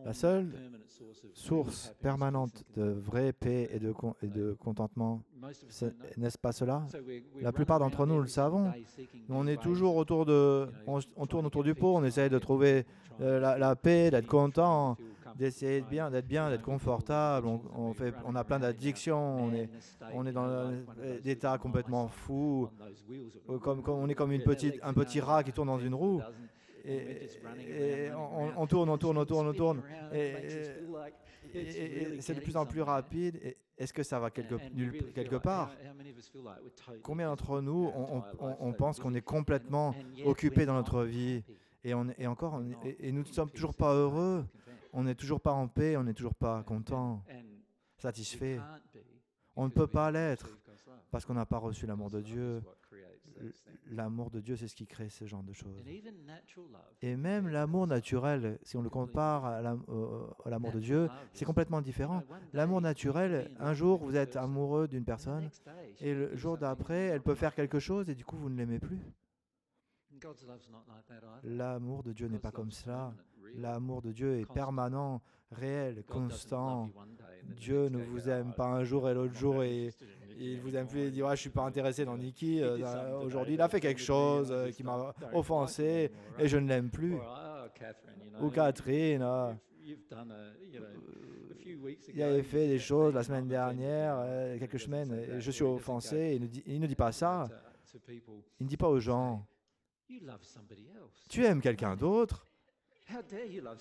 La seule source permanente de vraie paix et de contentement, n'est-ce pas cela? La plupart d'entre nous le savons. On est toujours on tourne autour du pot, on essaye de trouver la paix, d'être content, d'essayer d'être bien, d'être confortable. On a plein d'addictions, on est dans des états complètement fous, on est comme un petit rat qui tourne dans une roue. Et on tourne, on tourne. Et c'est de plus en plus rapide. Est-ce que ça va quelque part? Combien d'entre nous, on pense qu'on est complètement occupé dans notre vie et nous ne sommes toujours pas heureux, on n'est toujours pas en paix, on n'est toujours pas content, satisfait. On ne peut pas l'être parce qu'on n'a pas reçu l'amour de Dieu. L'amour de Dieu, c'est ce qui crée ce genre de choses. Et même l'amour naturel, si on le compare à l'amour de Dieu, c'est complètement différent. L'amour naturel, un jour, vous êtes amoureux d'une personne, et le jour d'après, elle peut faire quelque chose, et du coup, vous ne l'aimez plus. L'amour de Dieu n'est pas comme cela. L'amour de Dieu est permanent, réel, constant. Dieu ne vous aime pas un jour et l'autre jour et il vous aime plus et dit ouais, je suis pas intéressé dans Nikki. Aujourd'hui, il a fait quelque chose qui m'a offensé et je ne l'aime plus. Ou Catherine, il avait fait des choses la semaine dernière, quelques semaines, et je suis offensé. Il ne dit pas ça. Il ne dit pas aux gens tu aimes quelqu'un d'autre.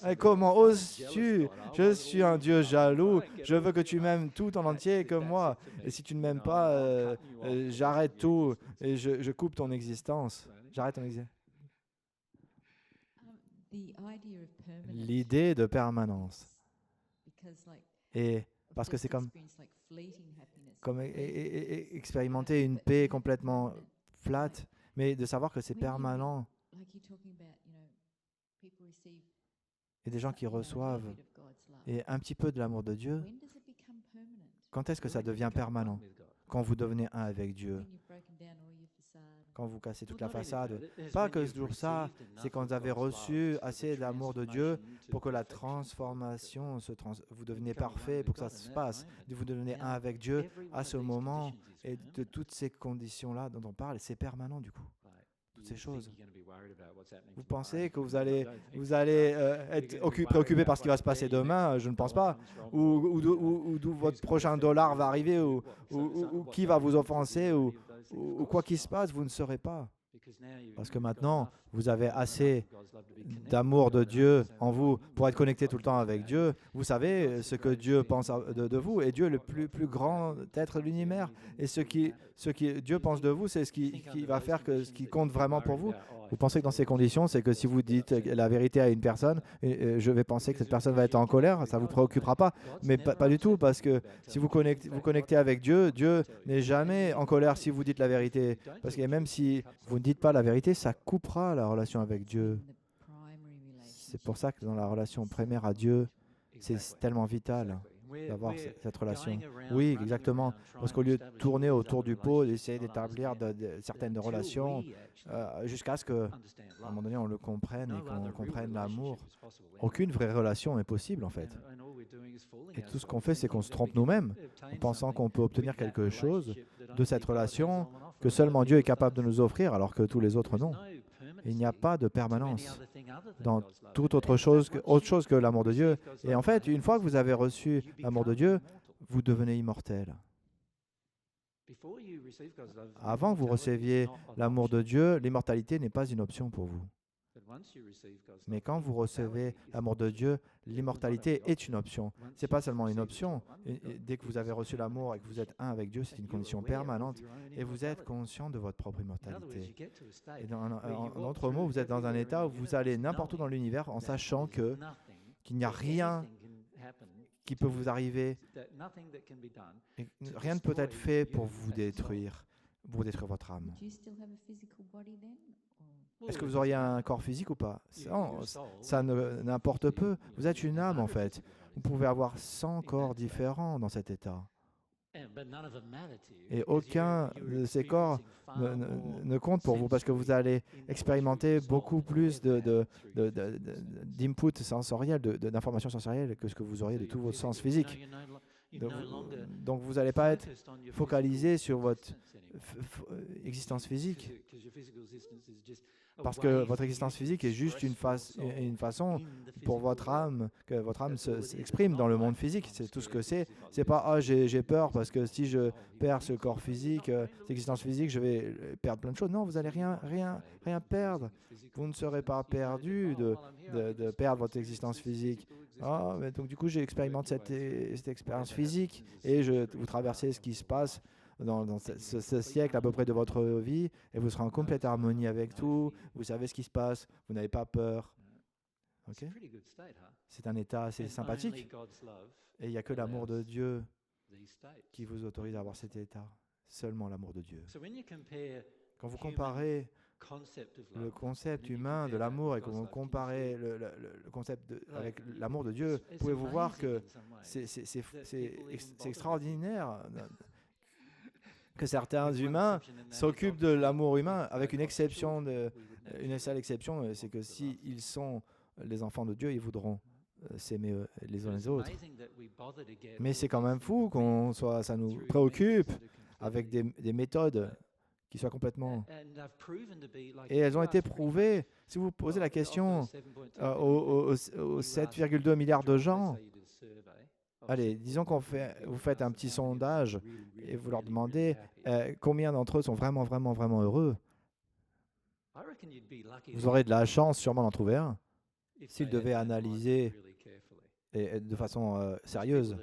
Et comment oses-tu? Je suis un Dieu jaloux. Je veux que tu m'aimes tout en entier comme moi. Et si tu ne m'aimes pas, j'arrête tout et je coupe ton existence. J'arrête ton existence. L'idée de permanence. Et parce que c'est comme expérimenter une paix complètement plate, mais de savoir que c'est permanent. Et des gens qui reçoivent et un petit peu de l'amour de Dieu, quand est-ce que ça devient permanent? Quand vous devenez un avec Dieu, quand vous cassez toute la façade. Pas que toujours ça, c'est quand vous avez reçu assez d'amour de Dieu pour que la transformation, vous devenez parfait, pour que ça se passe. Vous devenez un avec Dieu à ce moment et de toutes ces conditions-là dont on parle, c'est permanent du coup. Toutes ces choses. Vous pensez que vous allez être préoccupé par ce qui va se passer demain? Je ne pense pas. Ou d'où votre prochain dollar va arriver, ou qui va vous offenser, ou quoi qu'il se passe, vous ne saurez pas. Parce que maintenant, vous avez assez d'amour de Dieu en vous pour être connecté tout le temps avec Dieu. Vous savez ce que Dieu pense de vous. Et Dieu est le plus grand être de l'univers. Et ce qui Dieu pense de vous, c'est ce qui va faire ce qui compte vraiment pour vous. Vous pensez que dans ces conditions, c'est que si vous dites la vérité à une personne, je vais penser que cette personne va être en colère, ça ne vous préoccupera pas. Mais pas du tout, parce que si vous connectez avec Dieu, Dieu n'est jamais en colère si vous dites la vérité. Parce que même si vous ne dites pas la vérité, ça coupera la relation avec Dieu. C'est pour ça que dans la relation primaire à Dieu, c'est tellement vital d'avoir cette relation. Oui, exactement. Parce qu'au lieu de tourner autour du pot, d'essayer d'établir certaines relations, jusqu'à ce qu'à un moment donné, on le comprenne et qu'on comprenne l'amour, aucune vraie relation n'est possible en fait. Et tout ce qu'on fait, c'est qu'on se trompe nous-mêmes en pensant qu'on peut obtenir quelque chose de cette relation que seulement Dieu est capable de nous offrir, alors que tous les autres non. Il n'y a pas de permanence dans toute autre chose que l'amour de Dieu. Et en fait, une fois que vous avez reçu l'amour de Dieu, vous devenez immortel. Avant que vous receviez l'amour de Dieu, l'immortalité n'est pas une option pour vous. Mais quand vous recevez l'amour de Dieu, l'immortalité est une option. Ce n'est pas seulement une option. Dès que vous avez reçu l'amour et que vous êtes un avec Dieu, c'est une condition permanente. Et vous êtes conscient de votre propre immortalité. Et en d'autres mots, vous êtes dans un état où vous allez n'importe où dans l'univers en sachant qu'il n'y a rien qui peut vous arriver. Et rien ne peut être fait pour vous détruire votre âme. Est-ce que vous auriez un corps physique ou pas? Ça n'importe peu. Vous êtes une âme en fait. Vous pouvez avoir 100 corps différents dans cet état. Et aucun de ces corps ne compte pour vous parce que vous allez expérimenter beaucoup plus d'input sensoriel, d'informations sensorielles que ce que vous auriez de tous vos sens physiques. Donc vous n'allez pas être focalisé sur votre existence physique parce que votre existence physique est juste une façon pour votre âme, que votre âme s'exprime dans le monde physique. C'est tout ce que c'est. C'est pas « Ah, j'ai peur parce que si je perds ce corps physique, cette existence physique, je vais perdre plein de choses. » Non, vous n'allez rien perdre. Vous ne serez pas perdu de perdre votre existence physique. Ah, mais donc du coup, j'ai expérimenté cette expérience physique et vous traversez ce qui se passe dans ce siècle à peu près de votre vie et vous serez en complète harmonie avec tout. Vous savez ce qui se passe. Vous n'avez pas peur. Okay? C'est un état assez sympathique. Et il n'y a que l'amour de Dieu qui vous autorise à avoir cet état. Seulement l'amour de Dieu. Quand vous comparez le concept humain de l'amour et quand vous comparez le concept avec l'amour de Dieu, pouvez-vous voir que c'est extraordinaire que certains humains s'occupent de l'amour humain avec une seule exception, c'est que s'ils sont les enfants de Dieu, ils voudront s'aimer les uns les autres. Mais c'est quand même fou ça nous préoccupe avec des méthodes qui soient complètement... Et elles ont été prouvées. Si vous posez la question aux 7,2 milliards de gens, allez, disons vous faites un petit sondage et vous leur demandez combien d'entre eux sont vraiment, vraiment, vraiment heureux. Vous aurez de la chance sûrement d'en trouver un s'ils devaient analyser et de façon sérieuse.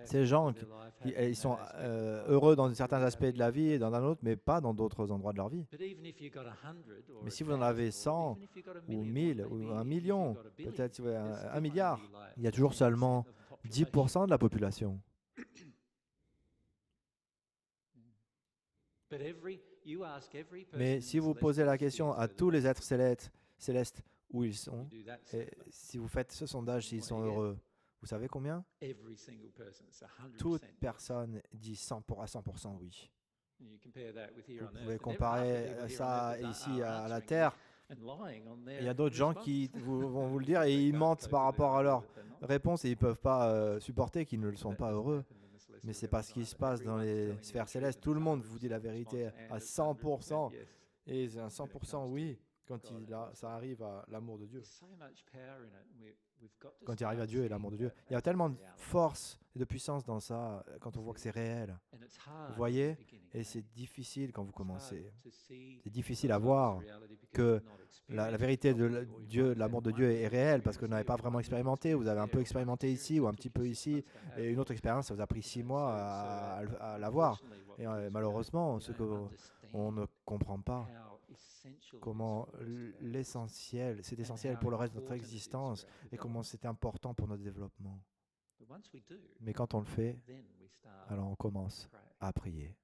Ces gens, ils sont heureux dans certains aspects de la vie et dans un autre, mais pas dans d'autres endroits de leur vie. Mais si vous en avez 100 ou 1000 ou 1 million, peut-être 1 milliard, il y a toujours seulement 10% de la population. Mais si vous posez la question à tous les êtres célestes où ils sont, et si vous faites ce sondage s'ils sont heureux, vous savez combien? Toute personne dit 100% oui. Vous pouvez comparer ça ici à la Terre. Il y a d'autres gens qui vont vous le dire et ils mentent par rapport à leur réponse et ils ne peuvent pas supporter qu'ils ne le sont pas heureux. Mais ce n'est pas ce qui se passe dans les sphères célestes. Tout le monde vous dit la vérité à 100%. Et c'est un 100% oui quand ça arrive à l'amour de Dieu. Quand il arrive à Dieu et l'amour de Dieu. Il y a tellement de force et de puissance dans ça quand on voit que c'est réel. Vous voyez? Et c'est difficile quand vous commencez. C'est difficile à voir que la vérité de Dieu, l'amour de Dieu est réel parce que vous n'avez pas vraiment expérimenté. Vous avez un peu expérimenté ici ou un petit peu ici. Et une autre expérience, ça vous a pris 6 mois à l'avoir. Et malheureusement, ce qu'on ne comprend pas, comment c'est essentiel pour le reste de notre existence et comment c'est important pour notre développement. Mais quand on le fait, alors on commence à prier.